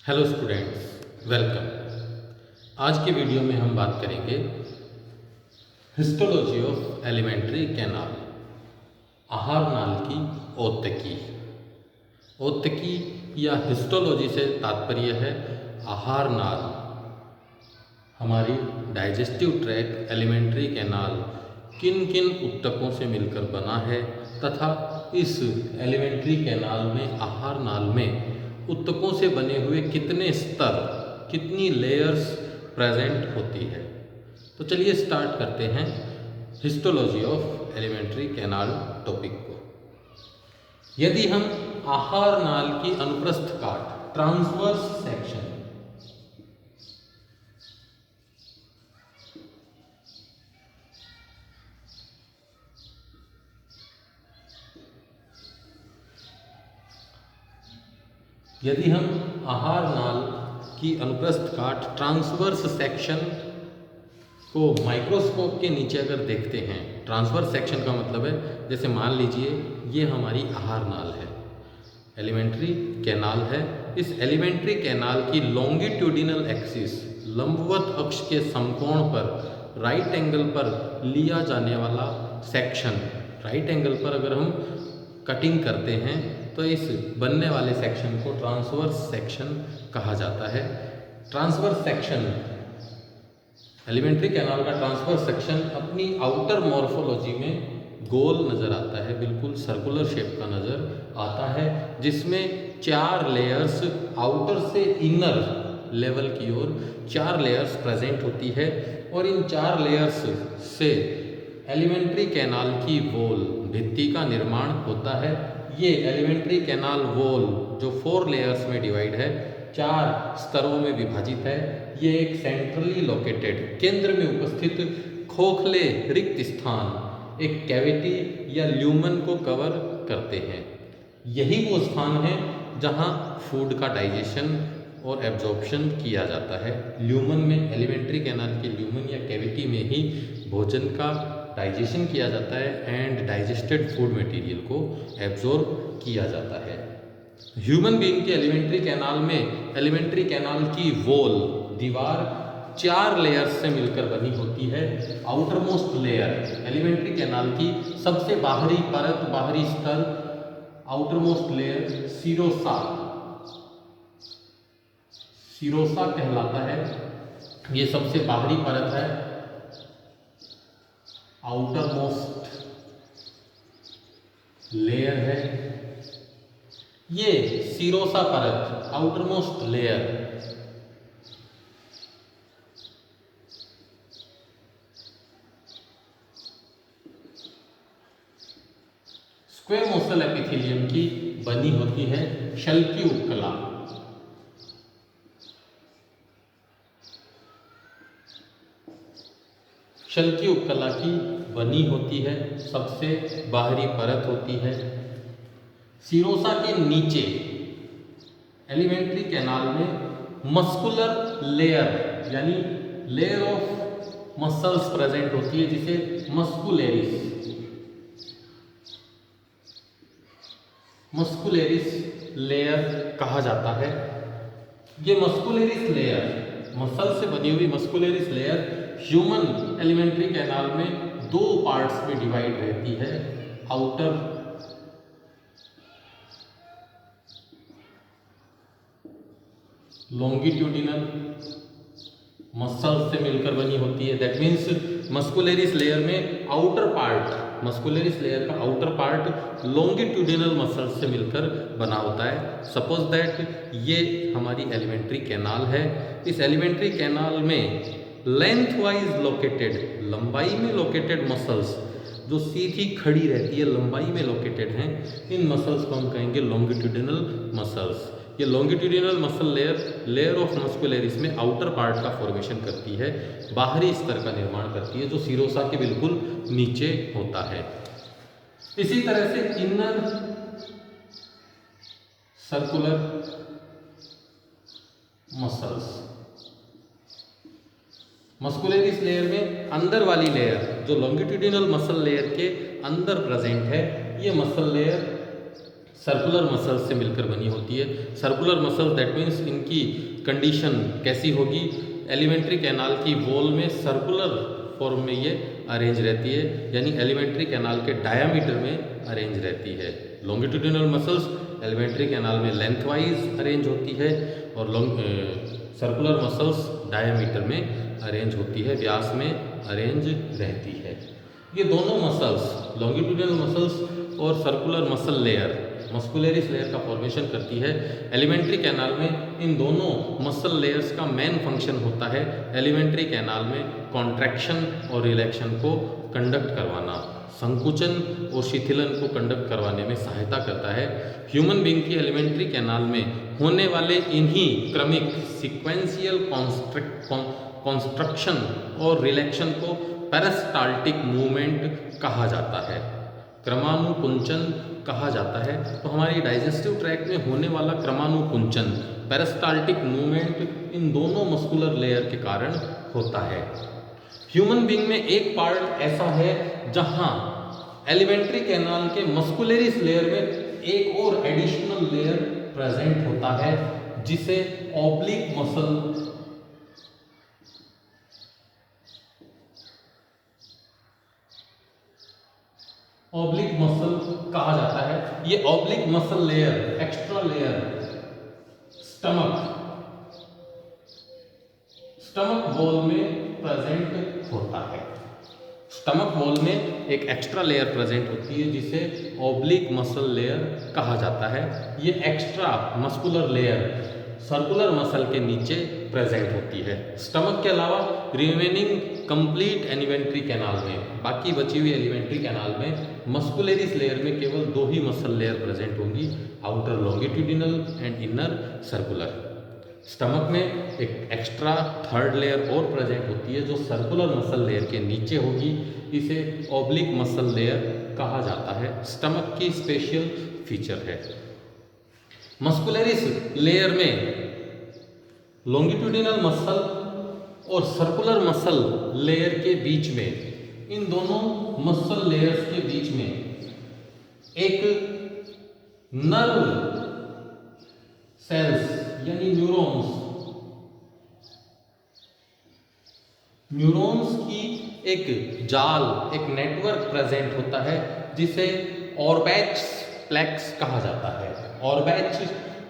Hello students, welcome. आज के video में हम बात करेंगे हिस्टोलॉजी ऑफ एलिमेंट्री कैनाल, आहार नाल की औत्तकी। औत्तकी या हिस्टोलॉजी से तात्पर्य है आहार नाल, हमारी डाइजेस्टिव ट्रैक एलिमेंट्री कैनाल किन किन ऊतकों से मिलकर बना है तथा इस एलिमेंट्री कैनाल में, आहार नाल में ऊतकों से बने हुए कितने स्तर, कितनी लेयर्स प्रेजेंट होती है। तो चलिए स्टार्ट करते हैं histology of alimentary canal topic को। यदि हम आहार नाल की अनुप्रस्थ काट, ट्रांसवर्स सेक्शन, यदि हम आहार नाल की अनुप्रस्थ काट, ट्रांसवर्स सेक्शन को माइक्रोस्कोप के नीचे अगर देखते हैं, ट्रांसवर्स सेक्शन का मतलब है जैसे मान लीजिए ये हमारी आहार नाल है, एलिमेंट्री कैनाल है। इस एलिमेंट्री कैनाल की लॉन्गिट्यूडिनल एक्सिस, लंबवत अक्ष के समकोण पर, राइट एंगल पर लिया जाने वाला सेक्शन, राइट एंगल पर अगर हम कटिंग करते हैं तो इस बनने वाले सेक्शन को ट्रांसवर्स सेक्शन कहा जाता है। ट्रांसवर्स सेक्शन, एलिमेंट्री कैनाल का ट्रांसवर्स सेक्शन अपनी आउटर मॉर्फोलॉजी में गोल नज़र आता है, बिल्कुल सर्कुलर शेप का नज़र आता है, जिसमें 4 लेयर्स, आउटर से इनर लेवल की ओर 4 लेयर्स प्रेजेंट होती है और इन 4 लेयर्स से एलिमेंट्री कैनाल की वॉल, भित्ति का निर्माण होता है। ये एलिमेंट्री कैनाल वॉल जो 4 लेयर्स में डिवाइड है, 4 स्तरों में विभाजित है, ये एक सेंट्रली लोकेटेड, केंद्र में उपस्थित खोखले रिक्त स्थान, एक कैविटी या ल्यूमन को कवर करते हैं। यही वो स्थान है जहाँ फूड का डाइजेशन और एब्जॉर्प्शन किया जाता है। ल्यूमन में, एलिमेंट्री कैनाल के ल्यूमन या कैविटी में ही भोजन का डाइजेशन किया जाता है एंड डाइजेस्टेड फूड मटेरियल को एब्जॉर्ब किया जाता है। ह्यूमन बीइंग के एलिमेंट्री कैनाल में, एलिमेंट्री कैनाल की वॉल, दीवार 4 लेयर्स से मिलकर बनी होती है। Outer most layer, elementary canal की सबसे बाहरी परत, बाहरी स्तर, outer most layer serosa, serosa कहलाता है। ये सबसे बाहरी परत है, आउटर मोस्ट लेयर है। ये सीरोसा परत, आउटर मोस्ट लेयर, स्क्वेमोसल एपिथेलियम की बनी होती है। शल्की उपकला, शल्की उपकला की बनी होती है, सबसे बाहरी परत होती है। सीरोसा के नीचे एलिमेंट्री कैनाल में मस्कुलर लेयर यानी लेयर ऑफ मसल्स प्रेजेंट होती है, जिसे मस्कुलेरिस, मस्कुलेरिस लेयर कहा जाता है। ये मस्कुलेरिस लेयर, मसल से बनी हुई मस्कुलेरिस लेयर ह्यूमन एलिमेंट्री कैनाल में 2 पार्ट्स में डिवाइड रहती है। आउटर लॉन्गिट्यूडिनल मसल से मिलकर बनी होती है। दैट मीन्स मस्कुलेरिस लेयर में आउटर पार्ट, मस्कुलेरिस लेयर का आउटर पार्ट लॉन्गिट्यूडिनल मसल से मिलकर बना होता है। सपोज दैट ये हमारी एलिमेंट्री कैनाल है। इस एलिमेंट्री कैनाल में लेंथ वाइज लोकेटेड, लंबाई में लोकेटेड मसल्स जो सीधी खड़ी रहती है, लंबाई में लोकेटेड हैं, इन मसल्स को हम कहेंगे लॉन्गिट्यूडिनल मसल्स। ये longitudinal muscle layer, layer of muscularis में आउटर पार्ट का फॉर्मेशन करती है, बाहरी स्तर का निर्माण करती है, जो सीरोसा के बिल्कुल नीचे होता है। इसी तरह से इनर सर्कुलर मसल्स, मस्कुलेरिस लेयर में अंदर वाली लेयर जो लॉन्गिट्यूडिनल मसल लेयर के अंदर प्रेजेंट है, ये मसल लेयर सर्कुलर मसल्स से मिलकर बनी होती है। सर्कुलर मसल्स दैट मीन्स इनकी कंडीशन कैसी होगी, एलिमेंट्री कैनाल की वॉल में सर्कुलर फॉर्म में ये अरेंज रहती है, यानी एलिमेंट्री कैनाल के डायामीटर में अरेंज रहती है। लॉन्गिट्यूडिनल मसल्स एलिमेंट्री कैनाल में लेंथवाइज अरेंज होती है और सर्कुलर मसल्स डायामीटर में अरेंज होती है, व्यास में अरेंज रहती है। ये दोनों मसल्स लॉन्गिट्यूडिनल मसल्स और circular muscle layer muscularis layer का फॉर्मेशन करती है। एलिमेंट्री कैनाल में इन दोनों मसल लेयर्स का मेन फंक्शन होता है एलिमेंट्री कैनाल में कॉन्ट्रैक्शन और रिलैक्शन को कंडक्ट करवाना, संकुचन और शिथिलन को कंडक्ट करवाने में सहायता करता है। ह्यूमन बीइंग की एलिमेंट्री कैनाल में होने वाले इन्हीं क्रमिक सीक्वेंशियल कॉन्स्ट्रक्शन और रिलैक्शन को पेरिस्टाल्टिक मूवमेंट कहा जाता है, क्रमानुकुंचन कहा जाता है। तो हमारी डाइजेस्टिव ट्रैक्ट में होने वाला क्रमानुकुंचन पेरिस्टाल्टिक मूवमेंट इन दोनों मस्कुलर लेयर के कारण होता है। ह्यूमन बीइंग में एक पार्ट ऐसा है जहां एलिमेंट्री कैनाल के मस्कुलरिस लेयर में एक और एडिशनल लेयर प्रेजेंट होता है जिसे ऑब्लिक मसल कहा जाता है। ये oblique muscle layer, extra layer stomach wall में प्रेजेंट होता है। स्टमक वॉल में एक एक्स्ट्रा लेयर प्रेजेंट होती है जिसे ऑब्लिक मसल लेयर कहा जाता है। ये extra muscular layer circular muscle के नीचे प्रेजेंट होती है। स्टमक के अलावा रिमेनिंग कंप्लीट एलिमेंट्री कैनाल में, बाकी बची हुई एलिमेंट्री कैनाल में मस्कुलरिस लेयर में केवल दो ही मसल लेयर प्रेजेंट होंगी, outer longitudinal and inner circular. Stomach में एक एक्स्ट्रा थर्ड लेयर और प्रेजेंट होती है जो सर्कुलर मसल लेयर के नीचे होगी, इसे ऑब्लिक मसल लेयर कहा जाता है। स्टमक की स्पेशल फीचर है। मस्कुलरिस लेयर में लॉन्गिट्यूडिनल मसल और सर्कुलर मसल लेयर के बीच में, इन दोनों मसल लेयर्स के बीच में एक नर्व सेल्स यानी न्यूरॉन्स की एक जाल, एक नेटवर्क प्रेजेंट होता है जिसे ऑर्बैच प्लेक्स कहा जाता है। ऑर्बैच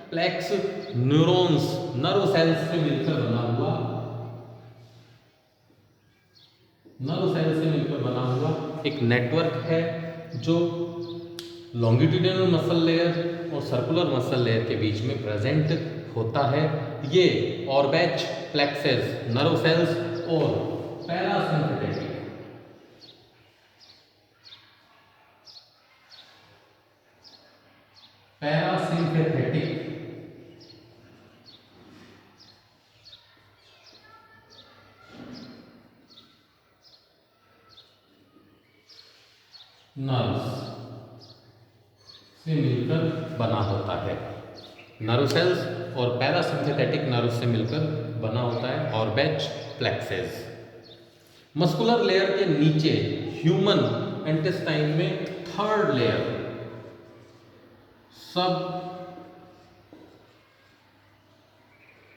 प्लेक्स न्यूरॉन्स, नर्व सेल्स से मिलकर बना हुआ एक नेटवर्क है जो लॉन्गिट्यूडिनल मसल लेयर और सर्कुलर मसल लेयर के बीच में प्रेजेंट होता है। ये ऑर्बैच प्लेक्सेस नर्व सेल्स और पैरासिम्पैथेटिक नर्व्स से मिलकर बना होता है। नर्व सेल्स और पैरासिम्पैथेटिक नर्व से मिलकर बना होता है ऑर्बैच प्लेक्सेस। मस्कुलर लेयर के नीचे ह्यूमन इंटेस्टाइन में थर्ड लेयर सब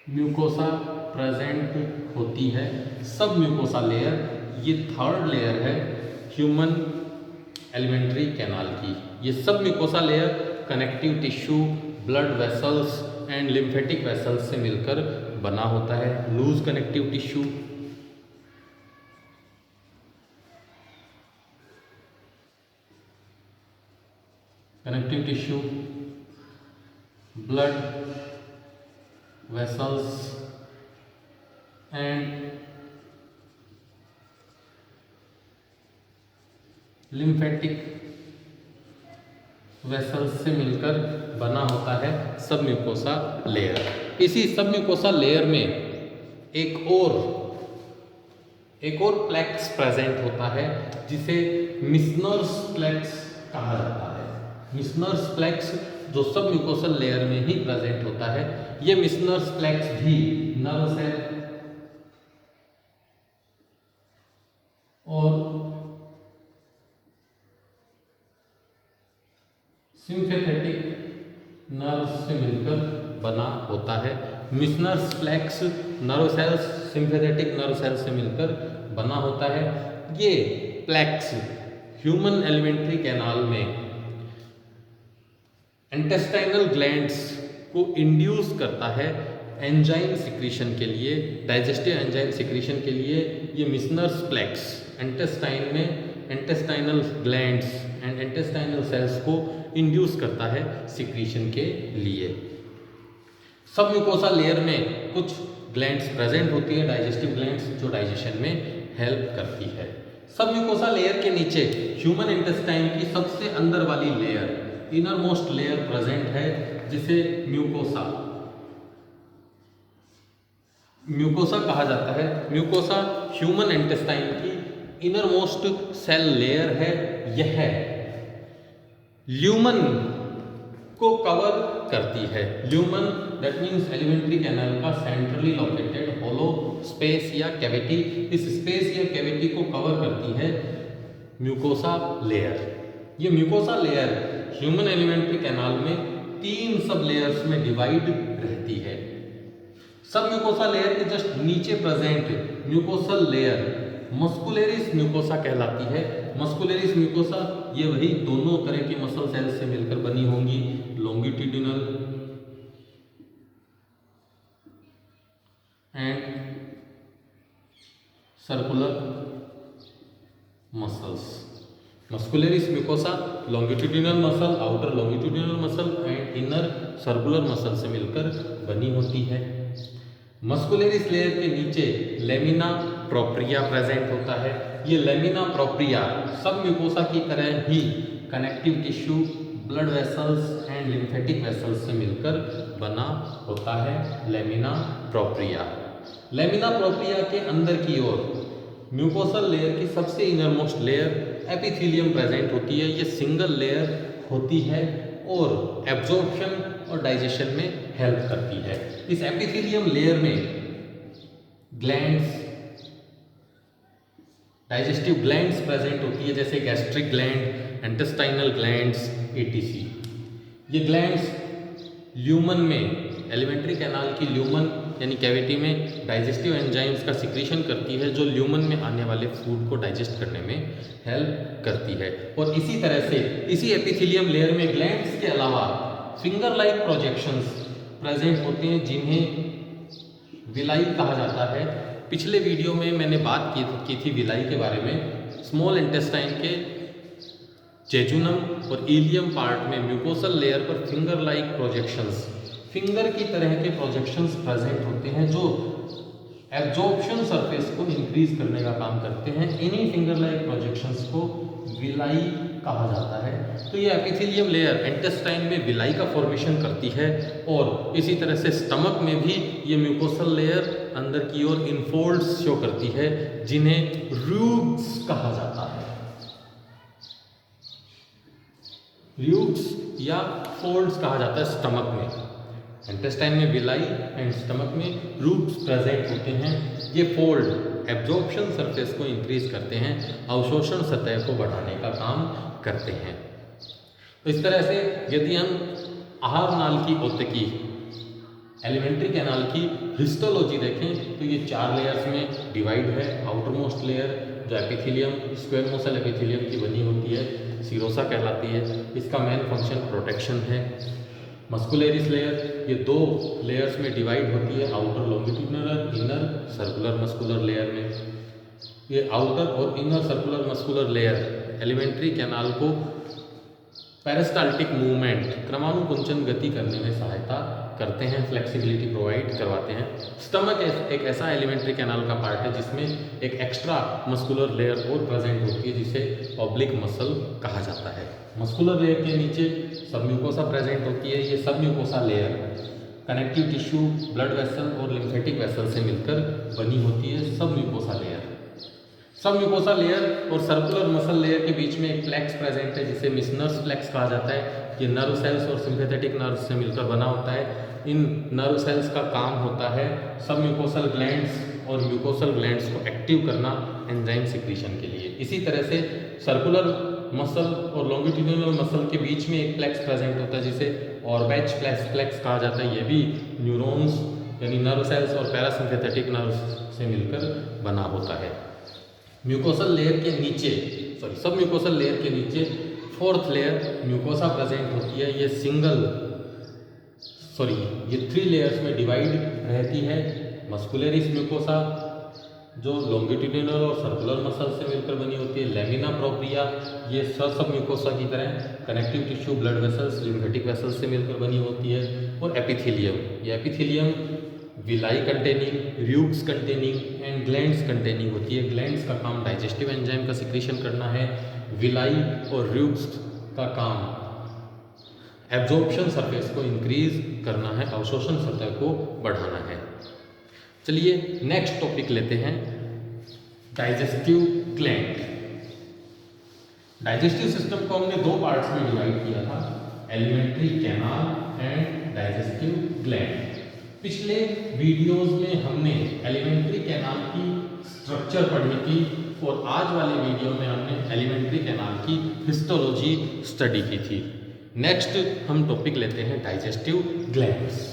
म्यूकोसा प्रेजेंट होती है। सब म्यूकोसा लेयर, ये थर्ड लेयर है ह्यूमन एलिमेंट्री कैनाल की। ये submucosa layer connective tissue, blood vessels and lymphatic vessels से मिलकर बना होता है। Loose connective tissue, blood vessels and lymphatic vessels से मिलकर बना होता है सब म्यूकोसा लेयर। इसी सब म्यूकोसा लेयर में एक और प्लेक्स प्रेजेंट होता है जिसे मिसनर्स प्लेक्स कहा जाता है। मिसनर्स प्लेक्स जो सब म्यूकोसल लेयर में ही प्रेजेंट होता है। ये मिसनर्स प्लेक्स भी नर्व सेल और सिम्पैथेटिक नर्व से मिलकर बना होता है। Meissner's plexus nerve cells sympathetic nerve cells से मिलकर बना होता है। ये प्लेक्स ह्यूमन एलिमेंट्री कैनाल में इंटेस्टाइनल ग्लैंड्स को इंड्यूस करता है एंजाइम सिक्रीशन के लिए, डाइजेस्टिव एंजाइम सिक्रीशन के लिए। ये मिसनर्स प्लेक्स इंटेस्टाइन में intestinal glands and intestinal cells को इंड्यूस करता है सिक्रीशन के लिए। सब म्यूकोसा लेयर में कुछ ग्लैंड्स प्रेजेंट होती है, डाइजेस्टिव ग्लैंड्स, जो डाइजेशन में हेल्प करती है। सब म्यूकोसा लेयर के नीचे ह्यूमन इंटेस्टाइन की सबसे अंदर वाली layer, inner most layer present है, जिसे म्यूकोसा कहा जाता है। म्यूकोसा ह्यूमन इंटेस्टाइन की इनर मोस्ट सेल लेयर है। यह ल्यूमन को कवर करती है। Lumen that means alimentary canal का सेंट्रली लोकेटेड होलो स्पेस या कैविटी। इस स्पेस या कैविटी को कवर करती है म्यूकोसा लेयर। ये mucosa layer human alimentary canal में 3 सब लेयर्स में डिवाइड रहती है। सब म्यूकोसा लेयर के जस्ट नीचे present mucosal layer muscularis mucosa कहलाती है। मस्कुलरिस म्यूकोसा ये वही दोनों तरह की मसल सेल्स से मिलकर बनी होंगी, longitudinal and circular muscles. Muscularis mucosa longitudinal muscle, outer longitudinal muscle and inner circular muscle से मिलकर बनी होती है। मस्कुलरिस लेयर के नीचे लेमिना प्रोप्रिया प्रेजेंट होता है। ये लेमिना प्रोप्रिया सब म्यूकोसा की तरह ही connective tissue, blood vessels and lymphatic vessels से मिलकर बना होता है। लेमिना प्रोप्रिया के अंदर की ओर म्यूकोसल लेयर की सबसे इनरमोस्ट लेयर एपिथेलियम प्रेजेंट होती है। ये सिंगल लेयर होती है और एब्जॉर्प्शन और डाइजेशन में हेल्प करती है। इस एपिथेलियम लेयर में ग्लैंड्स, डाइजेस्टिव ग्लैंड्स प्रेजेंट होती है, जैसे gastric gland, intestinal glands etc। ये ग्लैंड्स ल्यूमन में, एलिमेंट्री कैनाल की ल्यूमन यानी कैविटी में डाइजेस्टिव एंजाइम्स का सिक्रीशन करती है, जो ल्यूमन में आने वाले फूड को डाइजेस्ट करने में हेल्प करती है। और इसी तरह से इसी एपिथेलियम लेयर में ग्लैंड्स के अलावा फिंगर लाइक प्रोजेक्शंस प्रेजेंट होते हैं, जिन्हें विलाई कहा जाता है। पिछले वीडियो में मैंने बात की थी विलाई के बारे में। स्मॉल इंटेस्टाइन के जेजुनम और इलियम पार्ट में म्यूकोसल लेयर पर फिंगर लाइक प्रोजेक्शंस, फिंगर की तरह के प्रोजेक्शंस प्रेजेंट होते हैं, जो एब्जॉर्प्शन सरफेस को इंक्रीज करने का काम करते हैं। इन्हीं फिंगर लाइक प्रोजेक्शंस को विलाई कहा जाता है। तो ये एपिथेलियम लेयर इंटेस्टाइन में विलाई का फॉर्मेशन करती है और इसी तरह से स्टमक में भी ये म्यूकोसल लेयर अंदर की ओर इनफोल्ड्स शो करती है, जिन्हें रूट्स कहा जाता है। रूट्स या फोल्ड्स कहा जाता है स्टमक में। इंटेस्टाइन में विलाई एंड स्टमक में रूट्स प्रेजेंट होते हैं। ये फोल्ड एब्जॉर्प्शन सरफेस को इंक्रीज करते हैं, अवशोषण सतह को बढ़ाने का काम करते हैं। तो इस तरह से यदि हम आहार नाल की ऊतकी, एलिमेंट्री कैनाल की हिस्टोलॉजी देखें तो ये 4 लेयर्स में डिवाइड है। आउटर मोस्ट लेयर जो एपिथेलियम, स्क्वेमोसल एपिथेलियम की बनी होती है, सीरोसा कहलाती है। इसका मेन फंक्शन प्रोटेक्शन है। मस्कुलरिस लेयर ये 2 लेयर्स में डिवाइड होती है, outer longitudinal, inner circular muscular layer में। ये आउटर और inner circular muscular layer alimentary canal को पेरिस्टाल्टिक मूवमेंट, क्रमानुकुंचन गति करने में सहायता करते हैं, फ्लेक्सिबिलिटी प्रोवाइड करवाते हैं। स्टमक एक ऐसा एलिमेंट्री कैनाल का पार्ट है जिसमें एक एक्स्ट्रा मस्कुलर लेयर और प्रेजेंट होती है, जिसे ऑब्लिक मसल कहा जाता है। मस्कुलर लेयर के नीचे सबम्यूकोसा प्रेजेंट होती है। ये submucosa layer connective tissue, blood vessel और लिम्फेटिक वेसल से मिलकर बनी होती है सबम्यूकोसा लेयर। सबम्यूकोसा लेयर और सर्कुलर मसल लेयर के बीच में एक प्लेक्स प्रेजेंट है, जिसे मिसनर्स प्लेक्स कहा जाता है। ये नर्व सेल्स और सिंपैथेटिक नर्व से मिलकर बना होता है। इन नर्व सेल्स का काम होता है सबम्यूकोसल ग्लैंड्स और म्यूकोसल ग्लैंड्स को एक्टिव करना एंजाइम सिक्रीशन के लिए। इसी तरह से सर्कुलर मसल और लॉन्गिट्यूडिनल मसल के बीच में एक प्लेक्स प्रेजेंट होता है जिसे ऑर्बेच प्लेक्स कहा जाता है। ये भी न्यूरॉन्स यानी नर्व सेल्स और पैरासिम्पैथेटिक नर्व्स से मिलकर बना होता है। म्यूकोसल लेयर के नीचे सब म्यूकोसल लेयर के नीचे फोर्थ लेयर म्यूकोसा प्रेजेंट होती है। ये 3 लेयर्स में डिवाइड रहती है। मस्कुलरिस म्यूकोसा जो लॉन्गिट्यूडिनल और सर्कुलर मसल से मिलकर बनी होती है। लेमिना प्रोप्रिया ये सब म्यूकोसा की तरह connective tissue, blood vessels, lymphatic vessels से मिलकर बनी होती है। और एपिथेलियम, ये epithelium villi containing, rugae containing and glands containing होती है। ग्लैंड्स का काम डाइजेस्टिव एंजाइम का सिक्रीशन करना है। विलाई और र्यूक्स का काम एब्जॉर्प्शन सरफेस को इंक्रीज करना है, अवशोषण सतह को बढ़ाना है। चलिए नेक्स्ट टॉपिक लेते हैं, डाइजेस्टिव ग्लैंड। डाइजेस्टिव सिस्टम को हमने 2 पार्ट्स में डिवाइड किया था, alimentary canal and digestive gland. पिछले वीडियोस में हमने एलिमेंट्री कैनाल की स्ट्रक्चर पढ़ी थी और आज वाले वीडियो में हमने एलिमेंट्री कैनाल की हिस्टोलॉजी स्टडी की थी। नेक्स्ट हम टॉपिक लेते हैं डाइजेस्टिव ग्लैंड्स।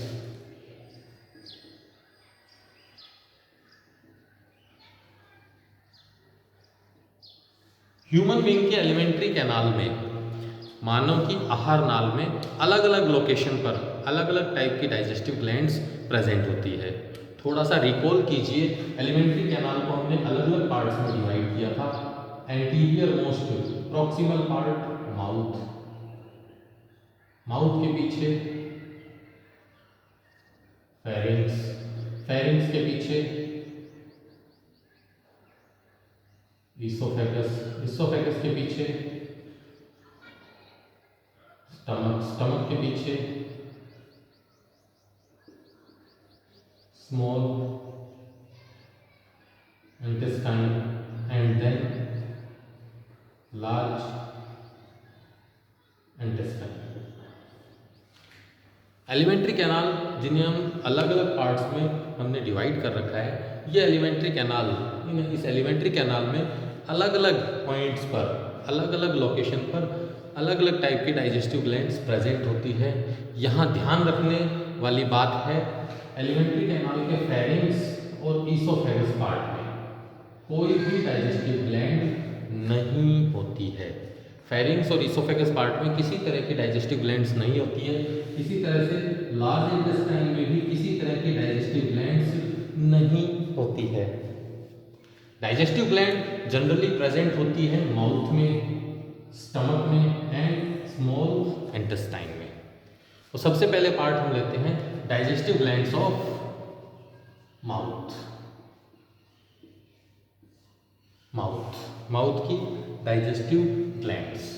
ह्यूमन बीइंग के एलिमेंट्री कैनाल में, मानव की आहार नाल में अलग अलग लोकेशन पर अलग अलग टाइप की डाइजेस्टिव ग्लैंड्स प्रेजेंट होती है। थोड़ा सा रिकॉल कीजिए, एलिमेंट्री कैनाल को हमने अलग अलग पार्ट्स में डिवाइड किया था। Anterior most proximal part mouth, mouth के पीछे फेरिंग्स, फेरिंग्स के पीछे इसोफेगस, इसोफेगस के पीछे स्टमक, स्टमक के पीछे small intestine and then large intestine. Alimentary canal जिन्हें हम अलग अलग पार्ट्स में हमने डिवाइड कर रखा है, ये एलिमेंट्री कैनाल, इस एलिमेंट्री कैनाल में अलग अलग पॉइंट्स पर, अलग अलग लोकेशन पर अलग अलग टाइप की डाइजेस्टिव ग्लैंड्स प्रेजेंट होती है। यहाँ ध्यान रखने वाली बात है, एलिमेंट्री कैनाल के फेरिंग्स और इसोफेगस पार्ट में कोई भी डाइजेस्टिव ग्लैंड नहीं होती है। फेरिंग्स और इसोफेगस पार्ट में किसी तरह की डाइजेस्टिव ग्लैंड्स नहीं होती है। इसी तरह से लार्ज इंटेस्टाइन में भी किसी तरह की डाइजेस्टिव ग्लैंड्स नहीं होती है। डाइजेस्टिव ग्लैंड जनरली प्रेजेंट होती है माउथ में, स्टमक में एंड स्मॉल इंटेस्टाइन में। तो सबसे पहले पार्ट हम लेते हैं digestive glands of mouth. Mouth की डाइजेस्टिव ग्लैंड्स।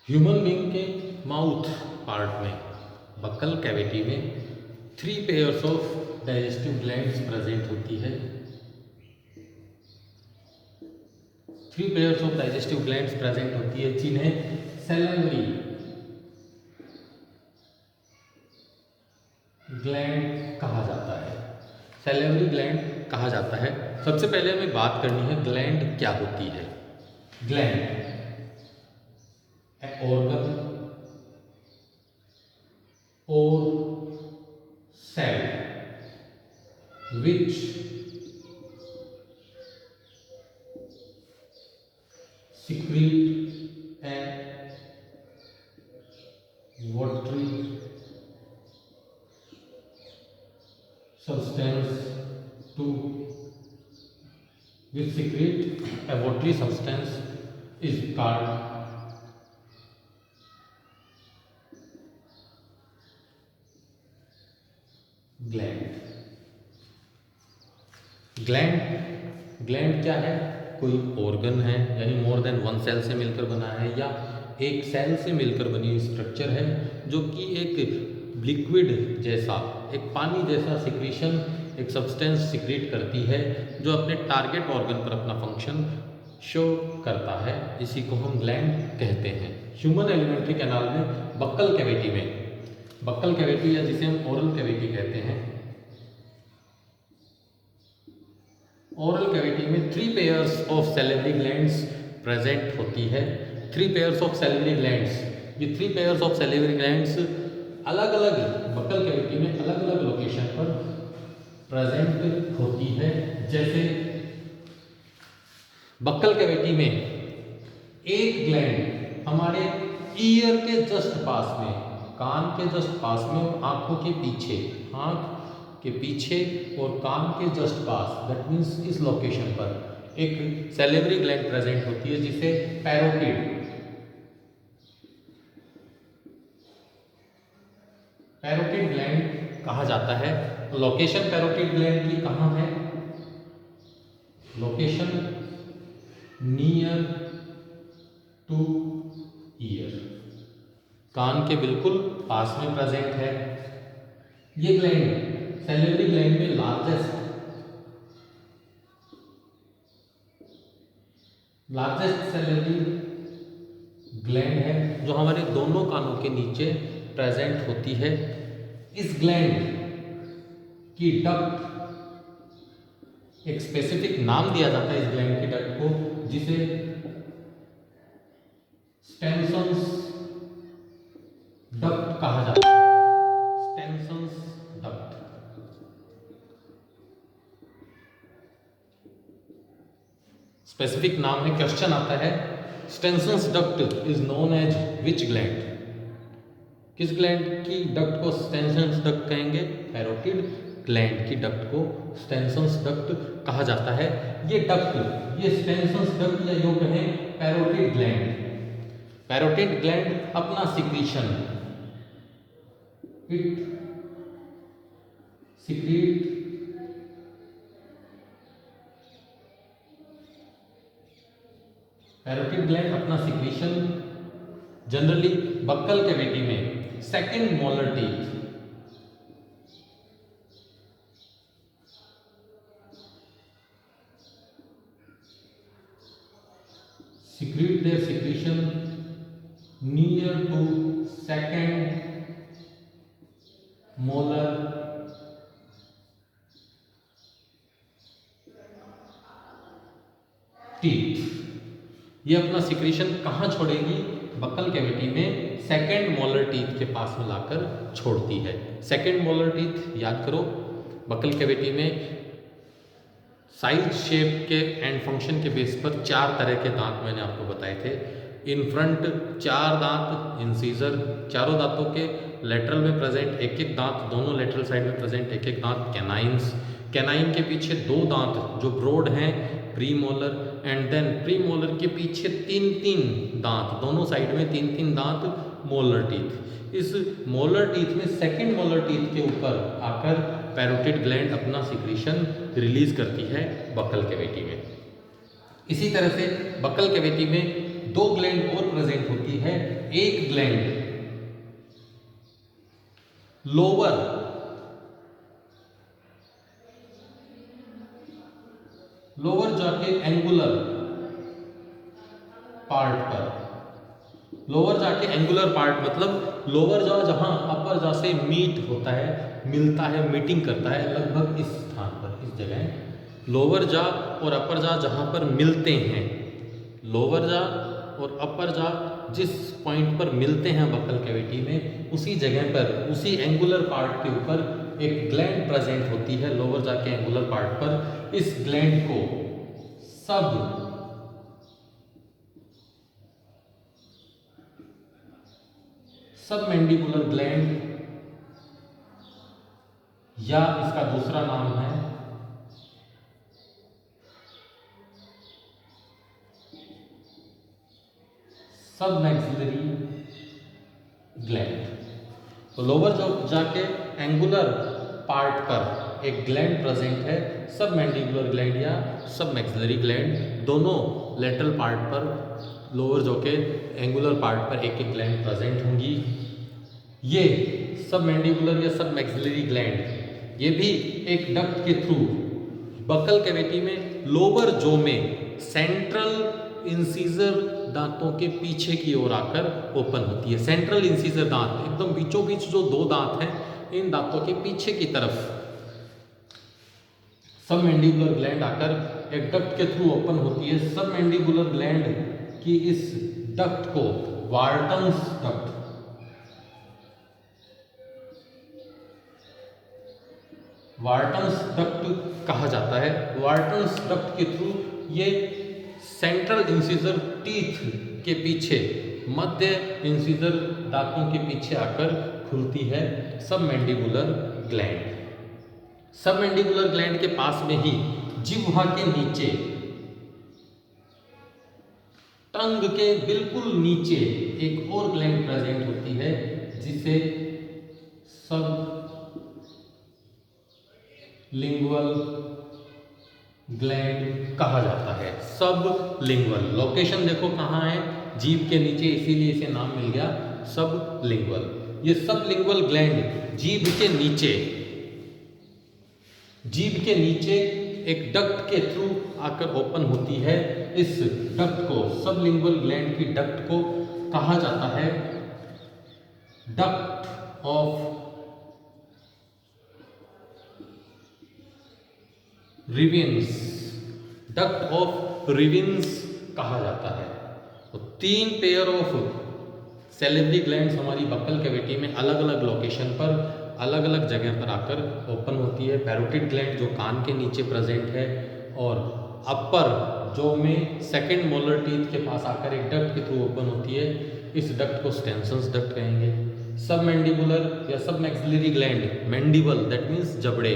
ह्यूमन बीइंग के माउथ पार्ट में, बक्कल कैविटी में 3 pairs of digestive glands present होती है। 3 pairs of digestive glands present होती है जिन्हें सैलिवरी ग्लैंड कहा जाता है। सैलिवरी ग्लैंड कहा जाता है। सबसे पहले हमें बात करनी है ग्लैंड क्या होती है। ग्लैंड ऑर्गन और cell which secrete a watery substance to which secrete a watery substance is called gland. Gland क्या है? कोई ऑर्गन है, यानी मोर देन वन सेल से मिलकर बना है या एक सेल से मिलकर बनी हुई स्ट्रक्चर है जो कि एक लिक्विड जैसा, एक पानी जैसा सिक्रीशन, एक सब्सटेंस सिक्रीट करती है जो अपने टारगेट ऑर्गन पर अपना फंक्शन शो करता है। इसी को हम ग्लैंड कहते हैं। ह्यूमन एलिमेंट्री कैनाल में बक्कल कैविटी में, बक्कल कैविटी या जिसे हम ओरल कैविटी कहते हैं, ओरल कैविटी में 3 pairs of salivary glands present होती है। 3 पेयर्स ऑफ सैलिवरी ग्लैंड्स, ये 3 पेयर्स ऑफ सैलिवरी ग्लैंड्स अलग अलग बक्कल कैविटी में अलग अलग लोकेशन पर प्रेजेंट होती है। जैसे बक्कल कैविटी में एक ग्लैंड हमारे ईयर के जस्ट पास में, कान के जस्ट पास में और आंखों के पीछे, आंख के पीछे और कान के जस्ट पास, दैट मीन्स इस लोकेशन पर एक सैलिवरी ग्लैंड प्रेजेंट होती है जिसे पैरोटिड ग्लैंड कहा जाता है। लोकेशन पैरोटिड ग्लैंड की कहाँ है? लोकेशन नियर टू ईयर, कान के बिल्कुल पास में प्रेजेंट है। ये ग्लैंड सैलिवरी ग्लैंड में लार्जेस्ट सैलिवरी ग्लैंड है जो हमारे दोनों कानों के नीचे प्रेजेंट होती है। इस ग्लैंड की डक्ट, एक स्पेसिफिक नाम दिया जाता है इस ग्लैंड की डक्ट को, जिसे स्टेनसन्स डक्ट कहा जाता है। Stensen's duct. स्पेसिफिक नाम है, क्वेश्चन आता है, Stensen's duct is known as which gland? किस ग्लैंड की डक्ट को स्टेनसन्स डक्ट कहेंगे? पैरोटिड ग्लैंड की डक्ट को स्टेनसन्स डक्ट कहा जाता है। ये डक्ट, ये स्टेनसन्स डक्ट या योग है पैरोटिड ग्लैंड। पैरोटिड ग्लैंड अपना secretion, it secrete parotid gland अपना सिक्रीशन जनरली बक्कल कैविटी में second molar teeth, secrete their secretion near to second molar teeth। ये अपना सिक्रीशन कहाँ छोड़ेगी? बक्कल कैविटी में सेकंड मोलर टीथ के पास में लाकर छोड़ती है। सेकंड मोलर टीथ याद करो, बक्कल कैविटी में साइज, शेप के एंड फंक्शन के बेस पर 4 तरह के दांत मैंने आपको बताए थे। इन फ्रंट 4 दांत, इंसीजर, चारों दांतों के लेटरल में प्रेजेंट एक एक दांत, दोनों लेटरल साइड में प्रेजेंट एक एक दांत कैनाइन्स। कैनाइन के पीछे 2 दांत जो ब्रॉड हैं, premolar, and then premolar के पीछे 3-3 दांत, दोनों साइड में 3-3 दांत मोलर टीथ। इस मोलर टीथ में सेकंड मोलर टीथ के ऊपर आकर पैरोटिड ग्लैंड अपना सिक्रीशन रिलीज करती है बक्कल कैविटी में। इसी तरह से बक्कल कैविटी में 2 ग्लैंड और प्रेजेंट होती है। एक ग्लैंड, लोअर जॉ के एंगुलर पार्ट पर, लोअर जॉ के एंगुलर पार्ट मतलब लोअर जॉ जहां अपर जॉ से मीट होता है, मिलता है, मीटिंग करता है, लगभग इस स्थान पर, इस जगह लोअर जॉ और अपर जॉ जहां पर मिलते हैं, लोअर जॉ और अपर जॉ जिस पॉइंट पर मिलते हैं बकल कैविटी में, उसी जगह पर, उसी एंगुलर पार्ट के ऊपर एक ग्लैंड प्रेजेंट होती है लोअर जॉ के एंगुलर पार्ट पर। इस ग्लैंड को सबमैंडिबुलर ग्लैंड या इसका दूसरा नाम है सबमैक्सिलरी ग्लैंड। तो लोअर जॉ के एंगुलर पार्ट पर एक ग्लैंड प्रेजेंट है, सबमैंडिबुलर ग्लैंड या सबमैक्सिलरी ग्लैंड। दोनों लेटरल पार्ट पर, लोअर जॉ के एंगुलर पार्ट पर एक एक ग्लैंड प्रेजेंट होंगी। ये सबमैंडिबुलर या सबमैक्सिलरी ग्लैंड ये भी एक डक्ट के थ्रू बकल कैविटी में लोअर जॉ में सेंट्रल इंसीजर दांतों के पीछे की ओर आकर ओपन होती है। सेंट्रल इंसीजर दांत एकदम बीचों बीच जो दो दांत हैं, इन दांतों के पीछे की तरफ सबमैंडिबुलर ग्लैंड आकर एक डक्ट के थ्रू ओपन होती है। सबमैंडिबुलर ग्लैंड की इस डक्ट को वार्टन्स डक्ट, वार्टन्स डक्ट कहा जाता है। वार्टन्स डक्ट के थ्रू ये सेंट्रल इंसीजर टीथ के पीछे, मध्य इंसीजर दांतों के पीछे आकर खुलती है सबमैंडिबुलर ग्लैंड। सबमैंडिबुलर ग्लैंड के पास में ही जिह्वा के नीचे, टंग के बिल्कुल नीचे एक और ग्लैंड प्रेजेंट होती है जिसे सब लिंगुअल ग्लैंड कहा जाता है। सब लिंगुअल, लोकेशन देखो कहाँ है, जीभ के नीचे, इसीलिए इसे नाम मिल गया सब लिंगुअल। ये सब लिंगुअल ग्लैंड जीभ के नीचे, जीभ के नीचे एक डक्ट के थ्रू आकर ओपन होती है। इस डक्ट को, सब लिंगुअल ग्लैंड की डक्ट को कहा जाता है डक्ट ऑफ रिवेंस, डक्ट ऑफ रिवेंस कहा जाता है। तो 3 पेयर ऑफ सैलिवरी ग्लैंड्स हमारी बक्कल कैविटी में अलग अलग लोकेशन पर, अलग अलग जगह पर आकर ओपन होती है। पैरोटिड ग्लैंड जो कान के नीचे प्रेजेंट है, और अपर जो में सेकंड मोलर टीथ के पास आकर एक डक्ट के थ्रू ओपन होती है। इस डक्ट को स्टेंसन्स डक्ट कहेंगे। सबमैंडिबुलर या submaxillary gland, mandible that means जबड़े,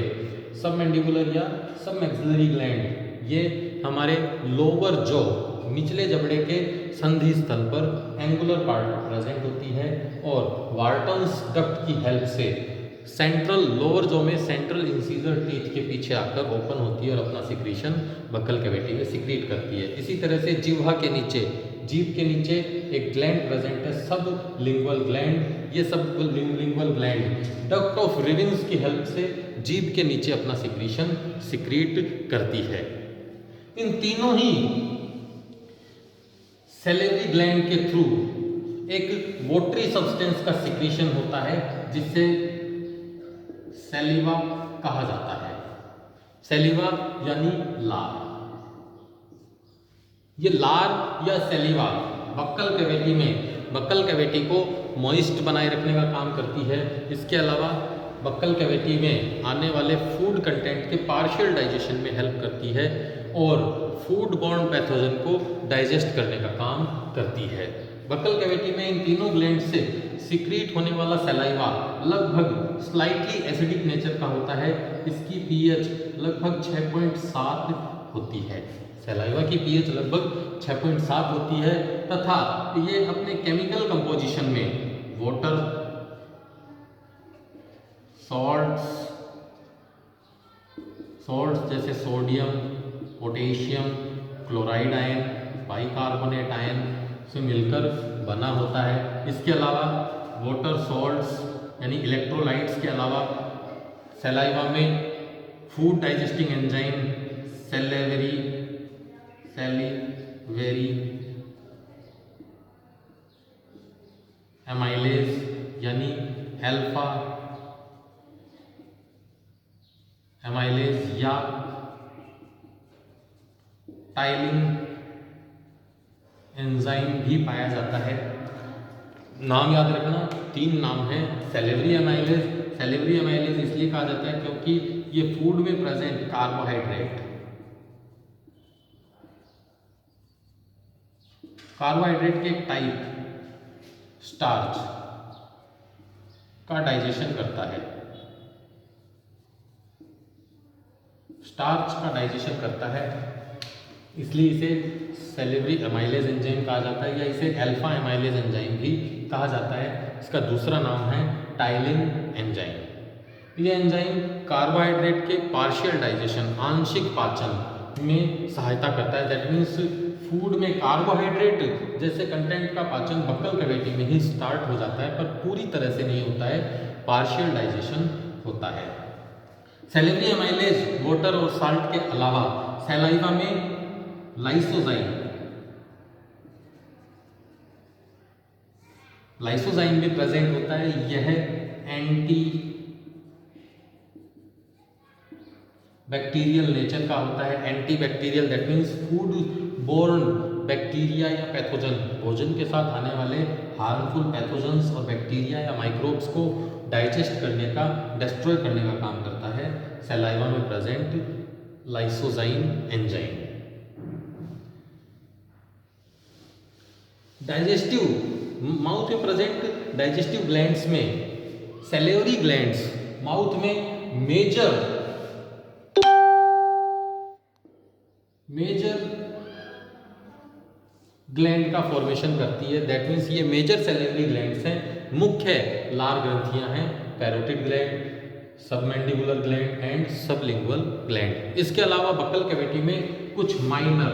सबमैंडिबुलर या सबमैक्सिलरी ग्लैंड ये हमारे लोअर जॉ, निचले जबड़े के संधि स्थल पर एंगुलर पार्ट में प्रेजेंट होती है, और वार्टन्स डक्ट की हेल्प से सेंट्रल, लोअर जॉ में सेंट्रल इंसीजर टीथ के पीछे आकर ओपन होती है और अपना सिक्रीशन बक्कल कैविटी में सिक्रीट करती है। इसी तरह से जिह्वा के नीचे, जीभ के नीचे एक ग्लैंड प्रेजेंट है, सब लिंगुअल ग्लैंड। ये सब लिंगुअल ग्लैंड डक्ट ऑफ रिवेंस की हेल्प से जीभ के नीचे अपना सिक्रीशन सिक्रीट करती है। इन तीनों ही सैलिवरी ग्लैंड के थ्रू एक वोटरी सब्सटेंस का सिक्रीशन होता है जिससे सैलिवा कहा जाता है। सैलिवा यानी लार। ये लार या सैलिवा बक्कल कैविटी में, बक्कल कैविटी को मॉइस्ट बनाए रखने का काम करती है। इसके अलावा बक्कल कैविटी में आने वाले फूड कंटेंट के पार्शियल डाइजेशन में हेल्प करती है, और फूड बॉर्न पैथोजन को डाइजेस्ट करने का काम करती है। बक्कल कैविटी में इन तीनों ग्लैंड से सिक्रीट होने वाला सलाइवा लगभग स्लाइटली एसिडिक नेचर का होता है। इसकी पीएच लगभग 6.7 होती है। सलाइवा की पीएच लगभग 6.7 होती है, तथा ये अपने केमिकल कंपोजिशन में वाटर, सॉल्ट्स जैसे sodium, potassium, chloride ion, bicarbonate ion से मिलकर बना होता है। इसके अलावा वाटर सॉल्ट्स यानी इलेक्ट्रोलाइट्स के अलावा सलाइवा में food digesting enzyme, salivary amylase यानी अल्फा एमाइलेज या टाइलिन एंजाइम भी पाया जाता है। नाम याद रखना, 3 नाम है। सेलेवरी एमाइलेज इसलिए कहा जाता है क्योंकि ये फूड में प्रेजेंट कार्बोहाइड्रेट के एक टाइप स्टार्च का डाइजेशन करता है। इसलिए इसे सेलेवरी एमाइलेज एंजाइम कहा जाता है या इसे अल्फा एमाइलेज एंजाइम भी कहा जाता है। इसका दूसरा नाम है टाइलिन एंजाइम। यह एंजाइम कार्बोहाइड्रेट के पार्शियल डाइजेशन, आंशिक पाचन में सहायता करता है। दैट मीन्स फूड में कार्बोहाइड्रेट जैसे कंटेंट का पाचन बक्कल कैविटी में ही स्टार्ट हो जाता है, पर पूरी तरह से नहीं होता है, पार्शियल डाइजेशन होता है। सेलेवरी एमाइलेज वाटर और साल्ट के अलावा सलाइवा में लाइसोजाइम भी प्रेजेंट होता है। यह एंटी बैक्टीरियल नेचर का होता है। Antibacterial that means food borne bacteria या पैथोजन, भोजन के साथ आने वाले हार्मफुल पैथोजन्स और बैक्टीरिया या माइक्रोब्स को डाइजेस्ट करने का, डिस्ट्रॉय करने का काम करता है सलाइवा में present lysozyme enzyme. Digestive mouth में प्रेजेंट डाइजेस्टिव ग्लैंड्स में सैलिवरी ग्लैंड्स माउथ में मेजर ग्लैंड का फॉर्मेशन करती है। दैट मीन्स ये मेजर सैलिवरी ग्लैंड्स हैं। मुख्य लार ग्रंथियां हैं parotid gland, submandibular gland and sublingual gland. इसके अलावा बक्कल कैविटी में कुछ माइनर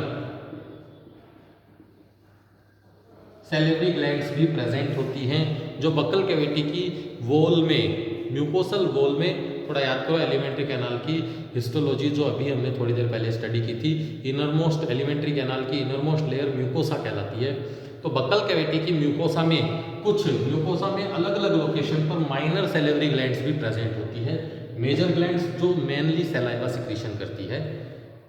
सैलिवरी ग्लैंड्स भी प्रेजेंट होती हैं, जो बक्कल कैविटी की वॉल में, म्यूकोसल वॉल में, थोड़ा याद करो एलिमेंट्री कैनाल की हिस्टोलॉजी जो अभी हमने थोड़ी देर पहले स्टडी की थी। इनरमोस्ट एलिमेंट्री कैनाल की इनरमोस्ट लेयर म्यूकोसा कहलाती है। तो बक्कल कैविटी की म्यूकोसा में अलग अलग लोकेशन पर माइनर सैलिवरी ग्लैंड्स भी प्रेजेंट होती है। मेजर ग्लैंड्स जो मेनली सलाइवा सिक्रीशन करती है,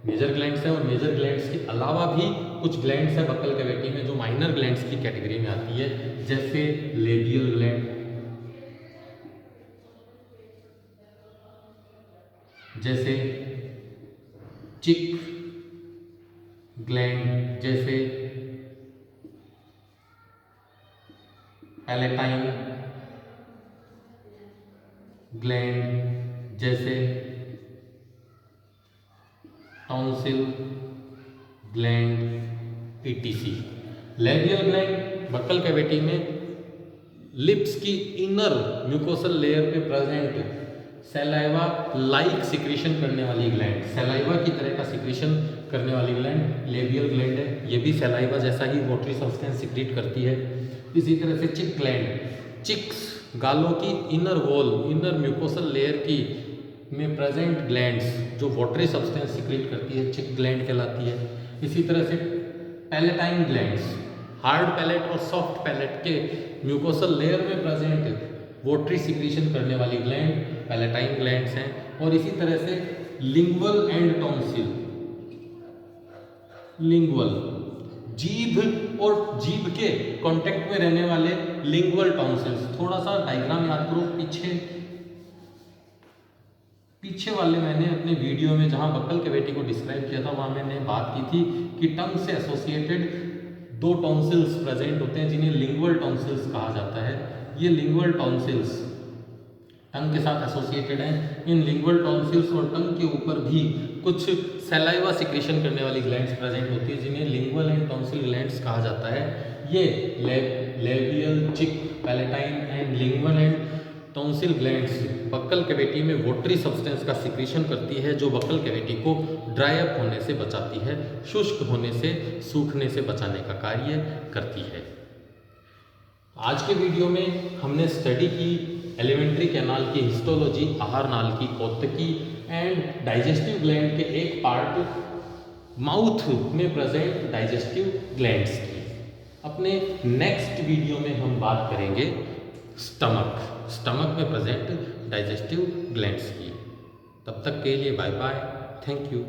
मेजर ग्लैंड्स है। और मेजर ग्लैंड्स के अलावा भी कुछ ग्लैंड्स है बक्कल कैविटी में जो माइनर ग्लैंड्स की कैटेगरी में आती है, जैसे लेबियल ग्लैंड, जैसे चिक ग्लैंड, जैसे पैलेटाइन ग्लैंड, जैसे tonsil gland etc. Labial gland buccal cavity में लिप्स की इनर म्यूकोसल लेयर पे प्रेजेंट सलाइवा लाइक सिक्रीशन करने वाली ग्लैंड, सलाइवा की तरह का सिक्रीशन करने वाली ग्लैंड लेबियल ग्लैंड है। ये भी सलाइवा जैसा ही वाटरी सब्सटेंस सिक्रीट करती है। इसी तरह से चिक ग्लैंड, चिक्स गालों की inner wall, inner mucosal layer की में प्रेजेंट ग्लैंड्स जो वाटरी सब्सटेंस सिक्रीट करती है, चिक ग्लैंड कहलाती है। इसी तरह से पैलेटाइन ग्लैंड्स, हार्ड पैलेट और सॉफ्ट पैलेट के म्यूकोसल लेयर में प्रेजेंट वाटरी सिक्रीशन करने वाली ग्लैंड पैलेटाइन ग्लैंड्स हैं। और इसी तरह से लिंगुअल एंड टॉन्सिल, लिंगुअल जीभ और जीभ के कांटेक्ट में रहने वाले लिंगुअल टॉन्सिल्स। थोड़ा सा डायग्राम याद करो, पीछे वाले मैंने अपने वीडियो में जहां बक्कल कैविटी को डिस्क्राइब किया था, वहां मैंने बात की थी कि टंग से एसोसिएटेड 2 टॉन्सिल्स प्रेजेंट होते हैं जिन्हें लिंगुअल टॉन्सिल्स कहा जाता है। ये लिंगुअल टॉन्सिल्स टंग के साथ एसोसिएटेड हैं। इन लिंगुअल टॉन्सिल्स और टंग के ऊपर भी कुछ सलाइवा सिक्रीशन करने वाली ग्लैंड्स प्रेजेंट होती है जिन्हें लिंगुअल एंड टॉन्सिल ग्लैंड्स कहा जाता है। ये लेबियल, चिक, palatine and lingual and tonsil glands buccal cavity में वाटरी सब्सटेंस का सिक्रीशन करती है, जो बक्कल कैविटी को ड्राई अप होने से बचाती है, शुष्क होने से, सूखने से बचाने का कार्य करती है। आज के वीडियो में हमने स्टडी की एलिमेंट्री कैनाल की हिस्टोलॉजी, आहार नाल की औत्तकी एंड डाइजेस्टिव ग्लैंड के एक पार्ट माउथ में प्रेजेंट डाइजेस्टिव ग्लैंड्स की। अपने नेक्स्ट वीडियो में हम बात करेंगे स्टमक में प्रेजेंट डाइजेस्टिव ग्लैंड्स की। तब तक के लिए बाय बाय, थैंक यू।